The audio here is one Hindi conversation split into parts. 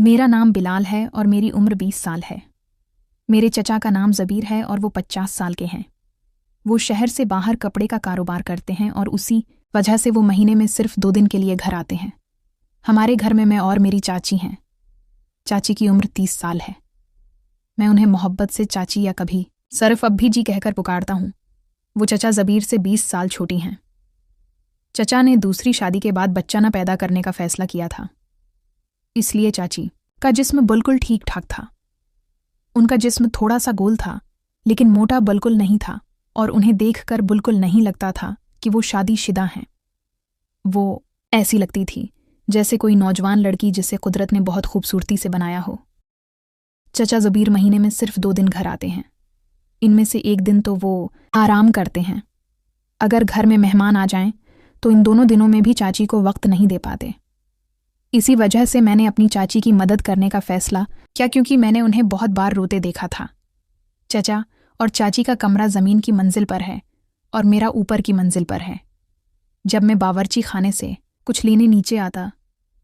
मेरा नाम बिलाल है और मेरी उम्र 20 साल है। मेरे चचा का नाम ज़बीर है और वो 50 साल के हैं। वो शहर से बाहर कपड़े का कारोबार करते हैं और उसी वजह से वो महीने में सिर्फ 2 दिन के लिए घर आते हैं। हमारे घर में मैं और मेरी चाची हैं। चाची की उम्र 30 साल है। मैं उन्हें मोहब्बत से चाची या कभी सिर्फ अब्बी जी कहकर पुकारता हूँ। वो चचा ज़बीर से 20 साल छोटी हैं। चचा ने दूसरी शादी के बाद बच्चा न पैदा करने का फैसला किया था, इसलिए चाची का जिस्म बिल्कुल ठीक ठाक था। उनका जिस्म थोड़ा सा गोल था, लेकिन मोटा बिल्कुल नहीं था और उन्हें देखकर बिल्कुल नहीं लगता था कि वो शादीशुदा हैं। वो ऐसी लगती थी जैसे कोई नौजवान लड़की जिसे कुदरत ने बहुत खूबसूरती से बनाया हो। चचा ज़बीर महीने में सिर्फ 2 दिन घर आते हैं। इनमें से 1 दिन तो वो आराम करते हैं। अगर घर में मेहमान आ जाएं तो इन दोनों दिनों में भी चाची को वक्त नहीं दे पाते। इसी वजह से मैंने अपनी चाची की मदद करने का फैसला किया, क्योंकि मैंने उन्हें बहुत बार रोते देखा था। चचा और चाची का कमरा ज़मीन की मंजिल पर है और मेरा ऊपर की मंजिल पर है। जब मैं बावर्ची खाने से कुछ लेने नीचे आता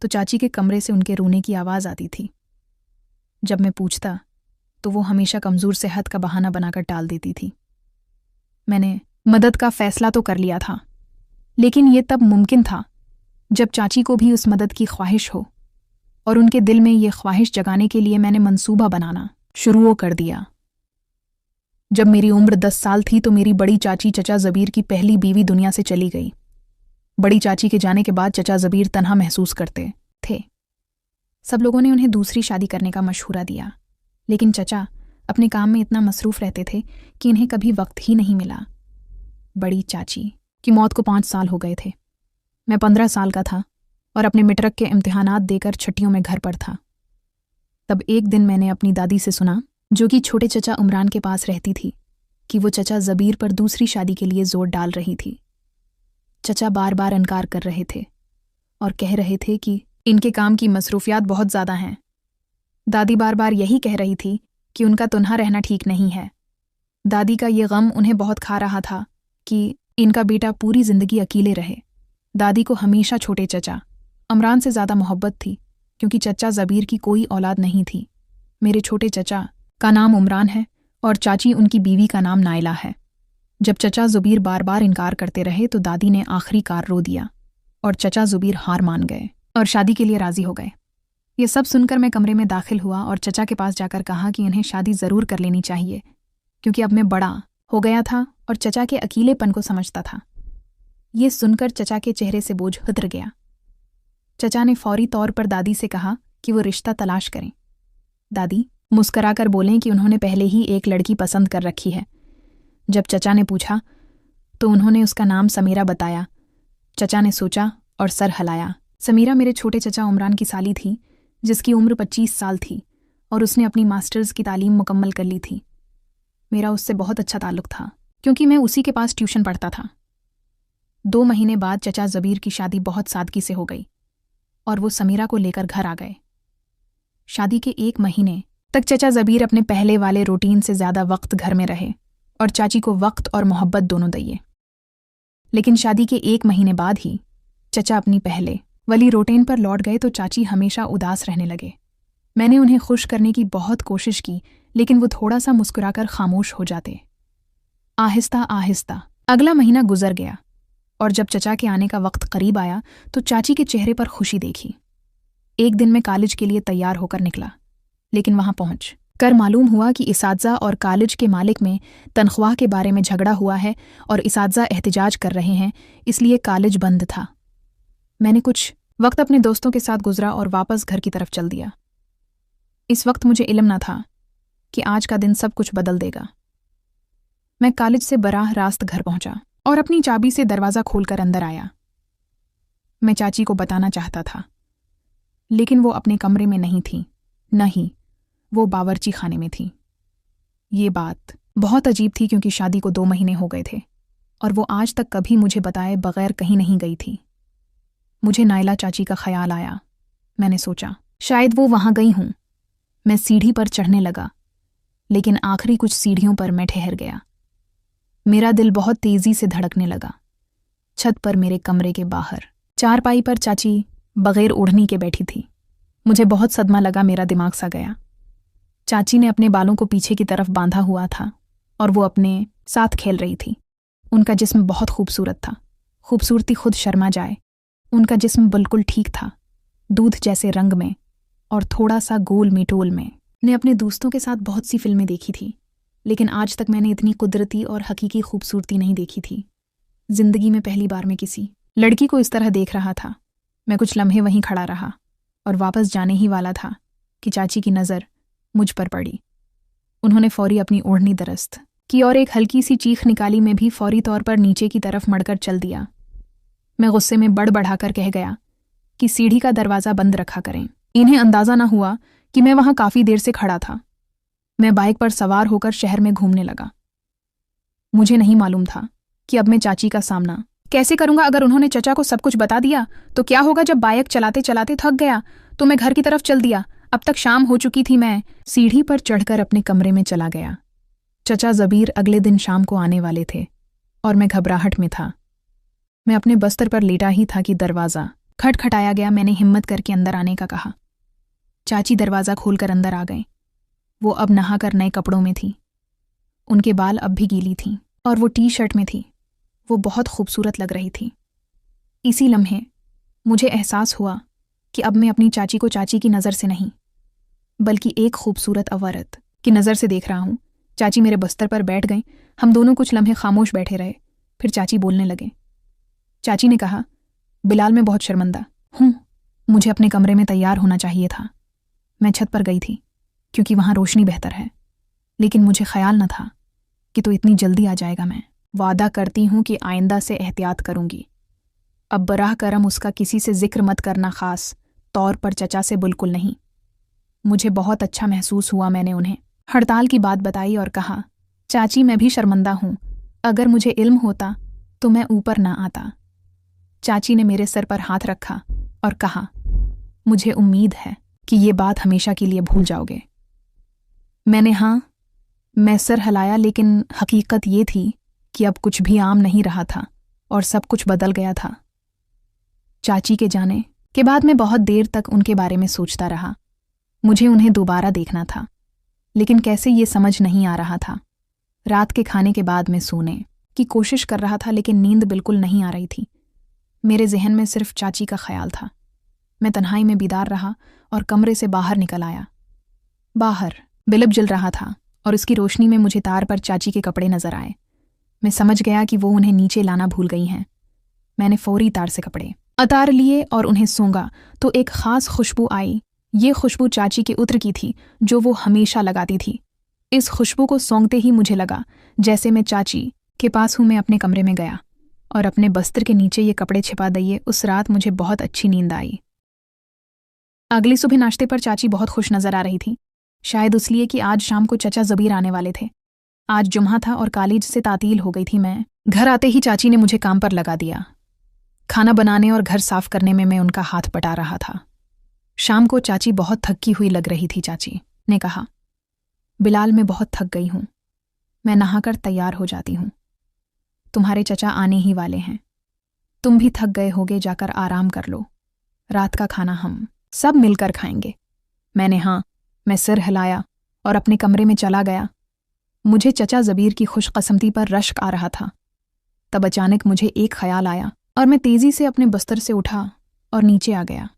तो चाची के कमरे से उनके रोने की आवाज़ आती थी। जब मैं पूछता तो वो हमेशा कमज़ोर सेहत का बहाना बनाकर टाल देती थी। मैंने मदद का फैसला तो कर लिया था, लेकिन ये तब मुमकिन था जब चाची को भी उस मदद की ख्वाहिश हो, और उनके दिल में ये ख्वाहिश जगाने के लिए मैंने मंसूबा बनाना शुरू कर दिया। जब मेरी उम्र 10 साल थी तो मेरी बड़ी चाची चचा ज़बीर की पहली बीवी दुनिया से चली गई। बड़ी चाची के जाने के बाद चचा ज़बीर तन्हा महसूस करते थे। सब लोगों ने उन्हें दूसरी शादी करने का मशवरा दिया, लेकिन चचा अपने काम में इतना मसरूफ़ रहते थे कि इन्हें कभी वक्त ही नहीं मिला। बड़ी चाची की मौत को 5 साल हो गए थे। मैं 15 साल का था और अपने मैट्रिक के इम्तिहानात देकर छुट्टियों में घर पर था। तब एक दिन मैंने अपनी दादी से सुना, जो कि छोटे चचा उमरान के पास रहती थी, कि वो चचा ज़बीर पर दूसरी शादी के लिए जोर डाल रही थी। चचा बार बार इनकार कर रहे थे और कह रहे थे कि इनके काम की मसरूफियात बहुत ज़्यादा हैं। दादी बार बार यही कह रही थी कि उनका तन्हा रहना ठीक नहीं है। दादी का ये गम उन्हें बहुत खा रहा था कि इनका बेटा पूरी ज़िंदगी अकेले रहे। दादी को हमेशा छोटे चचा उमरान से ज़्यादा मोहब्बत थी, क्योंकि चचा ज़बीर की कोई औलाद नहीं थी। मेरे छोटे चचा का नाम उमरान है और चाची उनकी बीवी का नाम नाइला है। जब चचा ज़बीर बार बार इनकार करते रहे तो दादी ने आखिरीकार रो दिया और चचा ज़बीर हार मान गए और शादी के लिए राज़ी हो गए। ये सब सुनकर मैं कमरे में दाखिल हुआ और चचा के पास जाकर कहा कि इन्हें शादी ज़रूर कर लेनी चाहिए, क्योंकि अब मैं बड़ा हो गया था और चचा के अकेलेपन को समझता था। ये सुनकर चचा के चेहरे से बोझ उतर गया। चचा ने फौरी तौर पर दादी से कहा कि वो रिश्ता तलाश करें। दादी मुस्कराकर बोलें कि उन्होंने पहले ही एक लड़की पसंद कर रखी है। जब चचा ने पूछा तो उन्होंने उसका नाम समीरा बताया। चचा ने सोचा और सर हिलाया। समीरा मेरे छोटे चचा उमरान की साली थी, जिसकी उम्र 25 साल थी और उसने अपनी मास्टर्स की तालीम मुकम्मल कर ली थी। मेरा उससे बहुत अच्छा ताल्लुक़ था, क्योंकि मैं उसी के पास ट्यूशन पढ़ता था। 2 महीने बाद चचा ज़बीर की शादी बहुत सादगी से हो गई और वो समीरा को लेकर घर आ गए। शादी के 1 महीने तक चचा ज़बीर अपने पहले वाले रूटीन से ज़्यादा वक्त घर में रहे और चाची को वक्त और मोहब्बत दोनों दिए। लेकिन शादी के 1 महीने बाद ही चचा अपनी पहले वाली रूटीन पर लौट गए तो चाची हमेशा उदास रहने लगे। मैंने उन्हें खुश करने की बहुत कोशिश की, लेकिन वो थोड़ा सा मुस्कुराकर खामोश हो जाते। आहिस्ता आहिस्ता अगला महीना गुजर गया और जब चचा के आने का वक्त करीब आया तो चाची के चेहरे पर खुशी देखी। एक दिन मैं कॉलेज के लिए तैयार होकर निकला, लेकिन वहां पहुंच कर मालूम हुआ कि इसातिज़ा और कॉलेज के मालिक में तनख्वाह के बारे में झगड़ा हुआ है और इसातिज़ा एहतिजाज कर रहे हैं, इसलिए कॉलेज बंद था। मैंने कुछ वक्त अपने दोस्तों के साथ गुजरा और वापस घर की तरफ चल दिया। इस वक्त मुझे इल्म न था कि आज का दिन सब कुछ बदल देगा। मैं कॉलेज से बराह रास्त घर पहुंचा और अपनी चाबी से दरवाज़ा खोलकर अंदर आया। मैं चाची को बताना चाहता था, लेकिन वो अपने कमरे में नहीं थी, न ही वो बावर्ची खाने में थी। ये बात बहुत अजीब थी, क्योंकि शादी को 2 महीने हो गए थे और वो आज तक कभी मुझे बताए बगैर कहीं नहीं गई थी। मुझे नाइला चाची का ख्याल आया। मैंने सोचा शायद वो वहां गई हूं। मैं सीढ़ी पर चढ़ने लगा, लेकिन आखिरी कुछ सीढ़ियों पर मैं ठहर गया। मेरा दिल बहुत तेजी से धड़कने लगा। छत पर मेरे कमरे के बाहर चारपाई पर चाची बगैर ओढ़नी के बैठी थी। मुझे बहुत सदमा लगा, मेरा दिमाग सा गया। चाची ने अपने बालों को पीछे की तरफ बांधा हुआ था और वो अपने साथ खेल रही थी। उनका जिस्म बहुत खूबसूरत था, खूबसूरती खुद शर्मा जाए। उनका जिस्म बिल्कुल ठीक था, दूध जैसे रंग में और थोड़ा सा गोल मिटोल में। ने अपने दोस्तों के साथ बहुत सी फिल्में देखी थी, लेकिन आज तक मैंने इतनी कुदरती और हकीकी खूबसूरती नहीं देखी थी। जिंदगी में पहली बार मैं किसी लड़की को इस तरह देख रहा था। मैं कुछ लम्हे वहीं खड़ा रहा और वापस जाने ही वाला था कि चाची की नज़र मुझ पर पड़ी। उन्होंने फौरी अपनी ओढ़नी दरस्त की और एक हल्की सी चीख निकाली। मैं भी फौरी तौर पर नीचे की तरफ मड़कर चल दिया। मैं गुस्से में बढ़ाकर कह गया कि सीढ़ी का दरवाज़ा बंद रखा करें। इन्हें अंदाज़ा न हुआ कि मैं वहां काफ़ी देर से खड़ा था। मैं बाइक पर सवार होकर शहर में घूमने लगा। मुझे नहीं मालूम था कि अब मैं चाची का सामना कैसे करूंगा। अगर उन्होंने चचा को सब कुछ बता दिया तो क्या होगा? जब बाइक चलाते चलाते थक गया तो मैं घर की तरफ चल दिया। अब तक शाम हो चुकी थी। मैं सीढ़ी पर चढ़कर अपने कमरे में चला गया। चचा जबीर अगले दिन शाम को आने वाले थे और मैं घबराहट में था। मैं अपने बस्तर पर लेटा ही था कि दरवाज़ा खटखटाया गया। मैंने हिम्मत करके अंदर आने का कहा। चाची दरवाज़ा खोलकर अंदर आ गए। वो अब नहाकर नए कपड़ों में थी। उनके बाल अब भी गीली थीं और वो टी शर्ट में थी। वो बहुत खूबसूरत लग रही थी। इसी लम्हे मुझे एहसास हुआ कि अब मैं अपनी चाची को चाची की नज़र से नहीं, बल्कि एक खूबसूरत औरत की नज़र से देख रहा हूँ। चाची मेरे बस्तर पर बैठ गईं। हम दोनों कुछ लम्हे खामोश बैठे रहे। फिर चाची बोलने लगे। चाची ने कहा, बिलाल, मैं बहुत शर्मिंदा हूँ। मुझे अपने कमरे में तैयार होना चाहिए था। मैं छत पर गई थी क्योंकि वहाँ रोशनी बेहतर है, लेकिन मुझे ख्याल न था कि तो इतनी जल्दी आ जाएगा। मैं वादा करती हूँ कि आइंदा से एहतियात करूँगी। अब बराह करम उसका किसी से जिक्र मत करना, ख़ास तौर पर चचा से बिल्कुल नहीं। मुझे बहुत अच्छा महसूस हुआ। मैंने उन्हें हड़ताल की बात बताई और कहा, चाची मैं भी शर्मिंदा हूँ। अगर मुझे इल्म होता तो मैं ऊपर ना आता। चाची ने मेरे सर पर हाथ रखा और कहा, मुझे उम्मीद है कि ये बात हमेशा के लिए भूल जाओगे। मैं सर हिलाया, लेकिन हकीकत ये थी कि अब कुछ भी आम नहीं रहा था और सब कुछ बदल गया था। चाची के जाने के बाद मैं बहुत देर तक उनके बारे में सोचता रहा। मुझे उन्हें दोबारा देखना था, लेकिन कैसे ये समझ नहीं आ रहा था। रात के खाने के बाद मैं सोने की कोशिश कर रहा था, लेकिन नींद बिल्कुल नहीं आ रही थी। मेरे जहन में सिर्फ चाची का ख्याल था। मैं तन्हाई में बीदार रहा और कमरे से बाहर निकल आया। बाहर बल्ब जल रहा था और उसकी रोशनी में मुझे तार पर चाची के कपड़े नजर आए। मैं समझ गया कि वो उन्हें नीचे लाना भूल गई हैं। मैंने फौरी तार से कपड़े उतार लिए और उन्हें सूंघा तो एक खास खुशबू आई। ये खुशबू चाची के उत्र की थी, जो वो हमेशा लगाती थी। इस खुशबू को सूंघते ही मुझे लगा जैसे मैं चाची के पास हूं। मैं अपने कमरे में गया और अपने बस्तर के नीचे ये कपड़े छिपा दिए। उस रात मुझे बहुत अच्छी नींद आई। अगली सुबह नाश्ते पर चाची बहुत खुश नजर आ रही थी, शायद इसलिए कि आज शाम को चचा जबीर आने वाले थे। आज जुम्हा था और कॉलेज से तातील हो गई थी। मैं घर आते ही चाची ने मुझे काम पर लगा दिया। खाना बनाने और घर साफ करने में मैं उनका हाथ बटा रहा था। शाम को चाची बहुत थकी हुई लग रही थी। चाची ने कहा, बिलाल, मैं बहुत थक गई हूं। मैं नहाकर तैयार हो जाती हूं। तुम्हारे चचा आने ही वाले हैं। तुम भी थक गए होगे, जाकर आराम कर लो। रात का खाना हम सब मिलकर खाएंगे। मैं सिर हिलाया और अपने कमरे में चला गया। मुझे चचा जबीर की खुशकस्मती पर रश्क आ रहा था। तब अचानक मुझे एक ख्याल आया और मैं तेजी से अपने बस्तर से उठा और नीचे आ गया।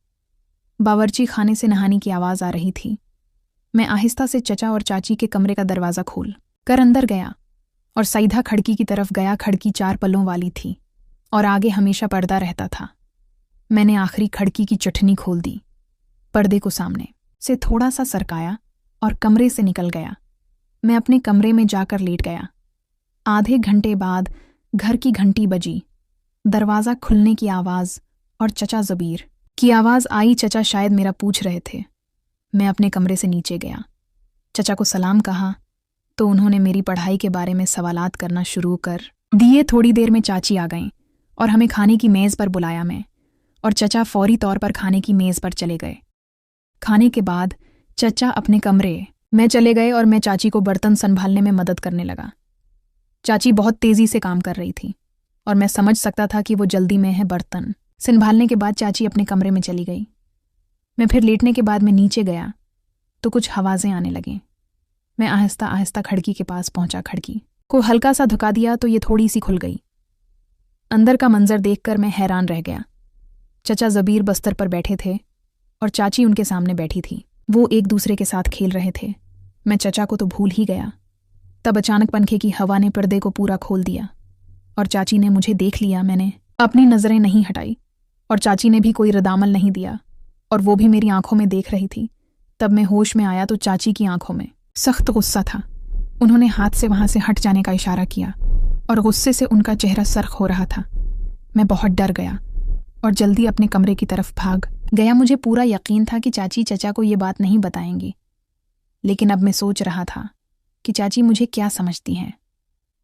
बावर्ची खाने से नहाने की आवाज़ आ रही थी। मैं आहिस्ता से चचा और चाची के कमरे का दरवाज़ा खोल कर अंदर गया और सीधा खिड़की की तरफ गया। खिड़की 4 पल्लों वाली थी और आगे हमेशा पर्दा रहता था। मैंने आखिरी खिड़की की चटनी खोल दी, पर्दे को सामने से थोड़ा सा सरकाया और कमरे से निकल गया। मैं अपने कमरे में जाकर लेट गया। आधे घंटे बाद घर की घंटी बजी, दरवाज़ा खुलने की आवाज़ और चचा जबीर की आवाज़ आई। चचा शायद मेरा पूछ रहे थे। मैं अपने कमरे से नीचे गया, चचा को सलाम कहा तो उन्होंने मेरी पढ़ाई के बारे में सवालात करना शुरू कर दिए। थोड़ी देर में चाची आ गईं और हमें खाने की मेज़ पर बुलाया। मैं और चचा फौरी तौर पर खाने की मेज़ पर चले गए। खाने के बाद चचा अपने कमरे में चले गए और मैं चाची को बर्तन संभालने में मदद करने लगा। चाची बहुत तेज़ी से काम कर रही थी और मैं समझ सकता था कि वो जल्दी में है। बर्तन संभालने के बाद चाची अपने कमरे में चली गई। मैं फिर लेटने के बाद मैं नीचे गया तो कुछ आवाज़ें आने लगीं। मैं आहिस्ता आहिस्ता खिड़की के पास पहुंचा। खिड़की को हल्का सा धक्का दिया तो ये थोड़ी सी खुल गई। अंदर का मंजर देखकर मैं हैरान रह गया। चचा जबीर बस्तर पर बैठे थे और चाची उनके सामने बैठी थी। वो एक दूसरे के साथ खेल रहे थे। मैं चचा को तो भूल ही गया। तब अचानक पंखे की हवा ने पर्दे को पूरा खोल दिया और चाची ने मुझे देख लिया। मैंने अपनी नज़रें नहीं हटाई और चाची ने भी कोई रदामल नहीं दिया और वो भी मेरी आंखों में देख रही थी। तब मैं होश में आया तो चाची की आंखों में सख्त गुस्सा था। उन्होंने हाथ से वहां से हट जाने का इशारा किया और गुस्से से उनका चेहरा सर्ख हो रहा था। मैं बहुत डर गया और जल्दी अपने कमरे की तरफ भाग गया। मुझे पूरा यकीन था कि चाची चचा को ये बात नहीं बताएंगी, लेकिन अब मैं सोच रहा था कि चाची मुझे क्या समझती हैं।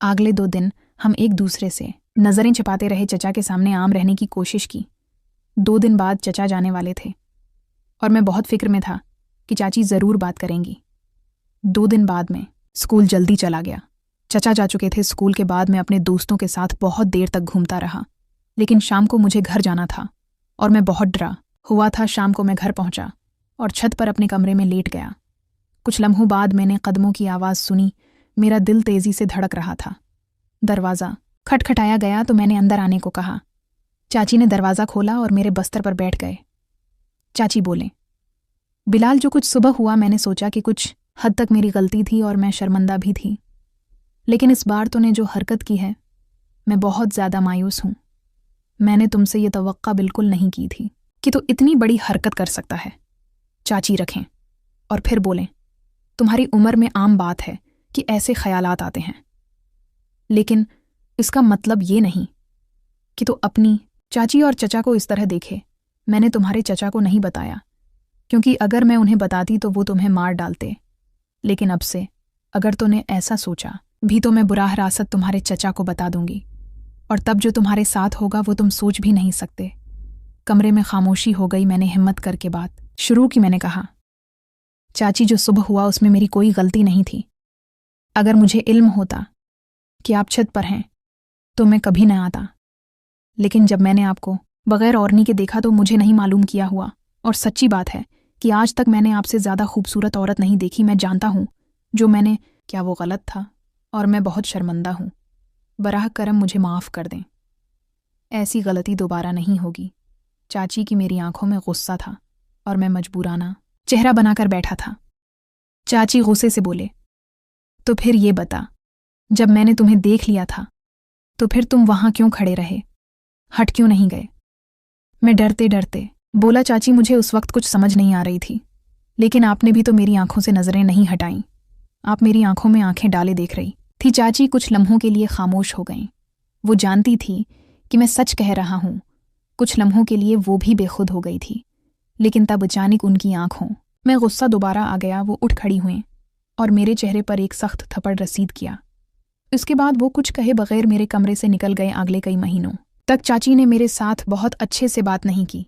अगले 2 दिन हम एक दूसरे से नज़रें छिपाते रहे। चचा के सामने आम रहने की कोशिश की। 2 दिन बाद चचा जाने वाले थे और मैं बहुत फिक्र में था कि चाची ज़रूर बात करेंगी। 2 दिन बाद में स्कूल जल्दी चला गया। चचा जा चुके थे। स्कूल के बाद मैं अपने दोस्तों के साथ बहुत देर तक घूमता रहा, लेकिन शाम को मुझे घर जाना था और मैं बहुत डरा हुआ था। शाम को मैं घर पहुंचा और छत पर अपने कमरे में लेट गया। कुछ लम्हों बाद मैंने कदमों की आवाज़ सुनी। मेरा दिल तेज़ी से धड़क रहा था। दरवाज़ा खटखटाया गया तो मैंने अंदर आने को कहा। चाची ने दरवाज़ा खोला और मेरे बस्तर पर बैठ गए। चाची बोले, बिलाल, जो कुछ सुबह हुआ मैंने सोचा कि कुछ हद तक मेरी गलती थी और मैं शर्मिंदा भी थी, लेकिन इस बार तूने जो हरकत की है मैं बहुत ज़्यादा मायूस हूँ। मैंने तुमसे ये तवक्का बिल्कुल नहीं की थी कि तू इतनी बड़ी हरकत कर सकता है। चाची रखें और फिर बोलें, तुम्हारी उम्र में आम बात है कि ऐसे ख्यालात आते हैं, लेकिन इसका मतलब ये नहीं कि तू अपनी चाची और चचा को इस तरह देखे। मैंने तुम्हारे चचा को नहीं बताया, क्योंकि अगर मैं उन्हें बताती तो वो तुम्हें मार डालते। लेकिन अब से अगर तूने ऐसा सोचा भी तो मैं बुरा हिरासत तुम्हारे चचा को बता दूंगी, और तब जो तुम्हारे साथ होगा वो तुम सोच भी नहीं सकते। कमरे में खामोशी हो गई। मैंने हिम्मत करके बात शुरू की। मैंने कहा, चाची, जो सुबह हुआ उसमें मेरी कोई गलती नहीं थी। अगर मुझे इल्म होता कि आप छत पर हैं तो मैं कभी न आता, लेकिन जब मैंने आपको बगैर ओढ़नी के देखा तो मुझे नहीं मालूम किया हुआ। और सच्ची बात है कि आज तक मैंने आपसे ज़्यादा खूबसूरत औरत नहीं देखी। मैं जानता हूँ जो मैंने क्या वो गलत था और मैं बहुत शर्मिंदा हूँ। बराह करम मुझे माफ़ कर दें। ऐसी गलती दोबारा नहीं होगी। चाची की मेरी आंखों में गुस्सा था और मैं मजबूराना चेहरा बनाकर बैठा था। चाची गुस्से से बोले, तो फिर ये बता, जब मैंने तुम्हें देख लिया था तो फिर तुम वहां क्यों खड़े रहे, हट क्यों नहीं गए? मैं डरते डरते बोला, चाची, मुझे उस वक्त कुछ समझ नहीं आ रही थी, लेकिन आपने भी तो मेरी आंखों से नजरें नहीं हटाईं। आप मेरी आंखों में आंखें डाले देख रही थी। चाची कुछ लम्हों के लिए खामोश हो गईं। वो जानती थी कि मैं सच कह रहा हूं। कुछ लम्हों के लिए वो भी बेखुद हो गई थी, लेकिन तब अचानक उनकी आंखों में गुस्सा दोबारा आ गया। वो उठ खड़ी हुईं और मेरे चेहरे पर एक सख्त थप्पड़ रसीद किया। इसके बाद वो कुछ कहे बगैर मेरे कमरे से निकल गए। अगले कई महीनों तक चाची ने मेरे साथ बहुत अच्छे से बात नहीं की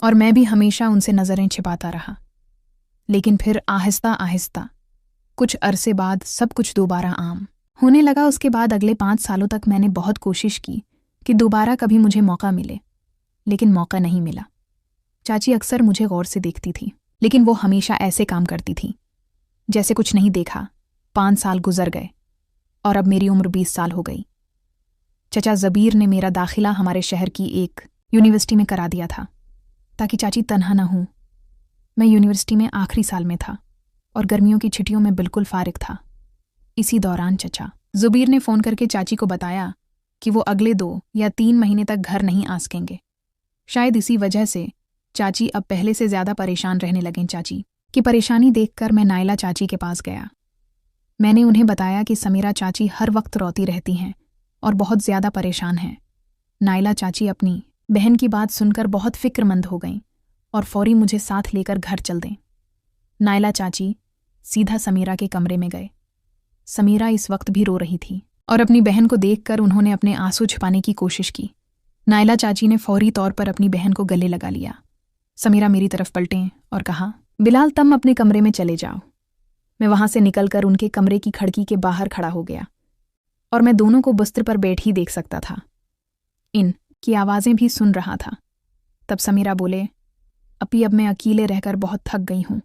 और मैं भी हमेशा उनसे नज़रें छिपाता रहा। लेकिन फिर आहिस्ता आहिस्ता कुछ अरसे बाद सब कुछ दोबारा आम होने लगा। उसके बाद अगले 5 सालों तक मैंने बहुत कोशिश की कि दोबारा कभी मुझे मौका मिले, लेकिन मौका नहीं मिला। चाची अक्सर मुझे गौर से देखती थी, लेकिन वो हमेशा ऐसे काम करती थी जैसे कुछ नहीं देखा। 5 साल गुजर गए और अब मेरी उम्र 20 साल हो गई। चचा जबीर ने मेरा दाखिला हमारे शहर की एक यूनिवर्सिटी में करा दिया था ताकि चाची तन्हा न हो। मैं यूनिवर्सिटी में आखिरी साल में था और गर्मियों की छुट्टियों में बिल्कुल फारिग था। इसी दौरान चचा जुबीर ने फ़ोन करके चाची को बताया कि वो अगले 2 या 3 महीने तक घर नहीं आ सकेंगे। शायद इसी वजह से चाची अब पहले से ज़्यादा परेशान रहने लगें। चाची की परेशानी देखकर मैं नायला चाची के पास गया। मैंने उन्हें बताया कि समीरा चाची हर वक्त रोती रहती हैं और बहुत ज़्यादा परेशान हैं। नायला चाची अपनी बहन की बात सुनकर बहुत फिक्रमंद हो गईं और फौरी मुझे साथ लेकर घर चल दें। नायला चाची सीधा समीरा के कमरे में गए। समीरा इस वक्त भी रो रही थी और अपनी बहन को देखकर उन्होंने अपने आंसू छिपाने की कोशिश की। नायला चाची ने फौरी तौर पर अपनी बहन को गले लगा लिया। समीरा मेरी तरफ पलटें और कहा, बिलाल, तुम अपने कमरे में चले जाओ। मैं वहां से निकलकर उनके कमरे की खिड़की के बाहर खड़ा हो गया और मैं दोनों को बिस्तर पर बैठ ही देख सकता था। इन की आवाज़ें भी सुन रहा था। तब समीरा बोले, अपी अब मैं अकेले रहकर बहुत थक गई हूँ।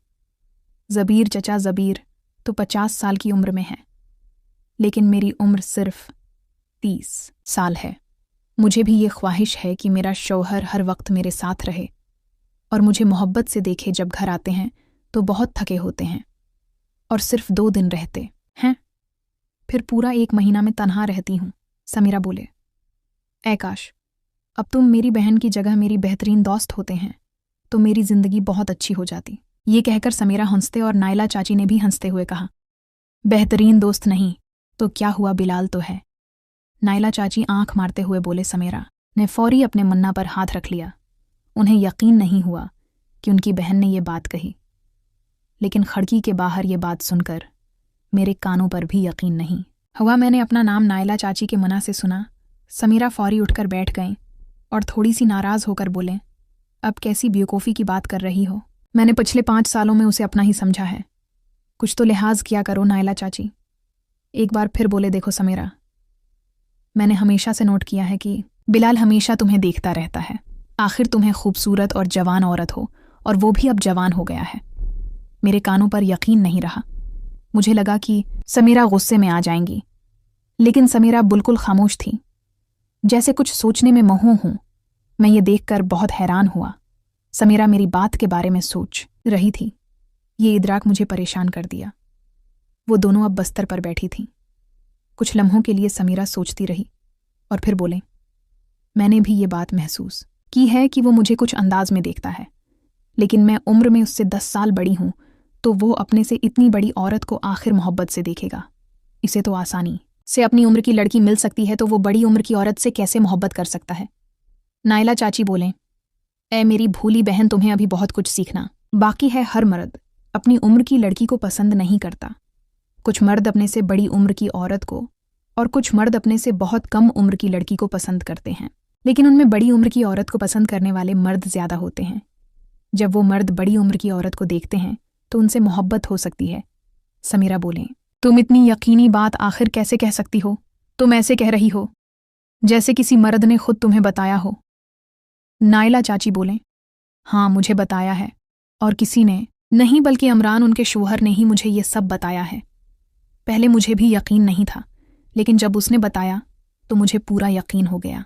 ज़बीर चचा ज़बीर तो 50 साल की उम्र में है, लेकिन मेरी उम्र सिर्फ 30 साल है। मुझे भी ये ख्वाहिश है कि मेरा शौहर हर वक्त मेरे साथ रहे और मुझे मोहब्बत से देखे। जब घर आते हैं तो बहुत थके होते हैं और सिर्फ 2 दिन रहते हैं, फिर पूरा 1 महीना में तन्हा रहती हूँ। समीरा बोले, ऐ काश अब तुम मेरी बहन की जगह मेरी बेहतरीन दोस्त होते हैं तो मेरी जिंदगी बहुत अच्छी हो जाती। ये कहकर समीरा हंसते और नायला चाची ने भी हंसते हुए कहा, बेहतरीन दोस्त नहीं तो क्या हुआ, बिलाल तो है। नायला चाची आंख मारते हुए बोले। समीरा ने फौरी अपने मन्ना पर हाथ रख लिया। उन्हें यकीन नहीं हुआ कि उनकी बहन ने ये बात कही, लेकिन खिड़की के बाहर ये बात सुनकर मेरे कानों पर भी यकीन नहीं हुआ। मैंने अपना नाम नायला चाची के मुंह से सुना। समीरा फौरी उठकर बैठ गईं और थोड़ी सी नाराज होकर बोले, अब कैसी बेवकूफ़ी की बात कर रही हो? मैंने पिछले 5 सालों में उसे अपना ही समझा है। कुछ तो लिहाज किया करो नायला चाची। एक बार फिर बोले, देखो समीरा, मैंने हमेशा से नोट किया है कि बिलाल हमेशा तुम्हें देखता रहता है। आखिर तुम्हें खूबसूरत और जवान औरत हो, और वो भी अब जवान हो गया है। मेरे कानों पर यकीन नहीं रहा। मुझे लगा कि समीरा गुस्से में आ जाएंगी, लेकिन समीरा बिल्कुल खामोश थी, जैसे कुछ सोचने में महों हूं। मैं ये देखकर बहुत हैरान हुआ। समीरा मेरी बात के बारे में सोच रही थी। ये इदराक मुझे परेशान कर दिया। वो दोनों अब बस्तर पर बैठी थीं। कुछ लम्हों के लिए समीरा सोचती रही और फिर बोले, मैंने भी ये बात महसूस की है कि वो मुझे कुछ अंदाज में देखता है, लेकिन मैं उम्र में उससे 10 साल बड़ी हूं, तो वो अपने से इतनी बड़ी औरत को आखिर मोहब्बत से देखेगा। इसे तो आसानी से अपनी उम्र की लड़की मिल सकती है, तो वो बड़ी उम्र की औरत से कैसे मोहब्बत कर सकता है? नायला चाची बोले, ऐ मेरी भूली बहन, तुम्हें अभी बहुत कुछ सीखना बाकी है। हर मर्द अपनी उम्र की लड़की को पसंद नहीं करता। कुछ मर्द अपने से बड़ी उम्र की औरत को और कुछ मर्द अपने से बहुत कम उम्र की लड़की को पसंद करते हैं, लेकिन उनमें बड़ी उम्र की औरत को पसंद करने वाले मर्द ज्यादा होते हैं। जब वो मर्द बड़ी उम्र की औरत को देखते हैं तो उनसे मोहब्बत हो सकती है। समीरा बोले, तुम इतनी यकीनी बात आखिर कैसे कह सकती हो? तुम ऐसे कह रही हो जैसे किसी मर्द ने खुद तुम्हें बताया हो। नायला चाची बोले, हाँ मुझे बताया है, और किसी ने नहीं बल्कि अमरान उनके शोहर ने ही मुझे ये सब बताया है। पहले मुझे भी यकीन नहीं था, लेकिन जब उसने बताया तो मुझे पूरा यकीन हो गया।